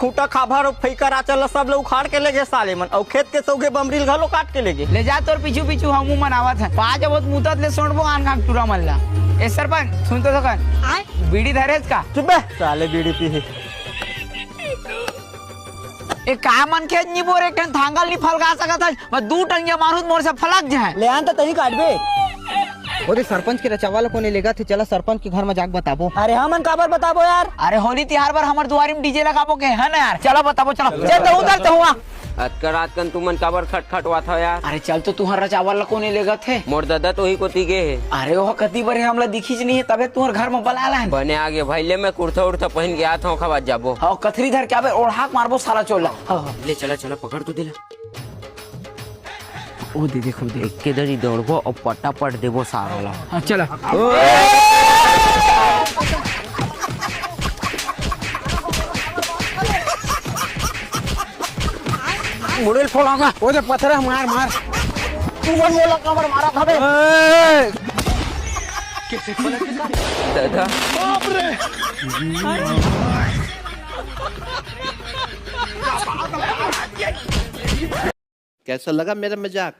खूटा खाभर और फैकर आचल सब लोग उखाड़ के ले गए साले मन और खेत के सौगे बमरील घलो काट के ले गए। ले जा तोर पीछू पीछू हमू मनावत है पाँच बहुत मुदत ले सोडबो आन खाक टूरा मल्ला। ए सरपंच सुन तो सकन बीड़ी धरेस का चुप साले बीड़ी पी ए का मन खेत नी बोर एक टन थांगल नी फलगा सकत है मैं दू टंगिया मारूत मोर से फलक जाए ले आन तो तही काटबे। ओरे सरपंच के रचावाला कोने लेगा थे चला सरपंच के घर में जाके बताबो। अरे हमन काबर बताबो यार। अरे होली त्योहार पर हमार दुआरी में डीजे लगाबो के है ना यार चलो बताबो चलो चल तो उधर तो हुआ अतकर आजकन तुमन काबर खटखटवा था यार। अरे चल तो तुहर रचावाला कोने लेगा थे मोर दादा तो ही को तीगे है। अरे वो कति बरे हमला दिखीच नहीं है तबे तुहर घर में बला ला बने आगे भैले में कुर्ता उर्ता पहन के आता हूँ खबात जाबो। हां कथरी धर के आबे ओढ़ाक मारबो साला चोला। ले चला चला पकड़ तो दिला ओ दे देखो दे एक के दरी दौड़बो और पटापट देबो सारोला। हां चला मुड़ेल फोड़ागा ओ जे पत्थर मार मार तू मन मोला कमर मारा था बे। दादा कैसा लगा मेरा मजाक?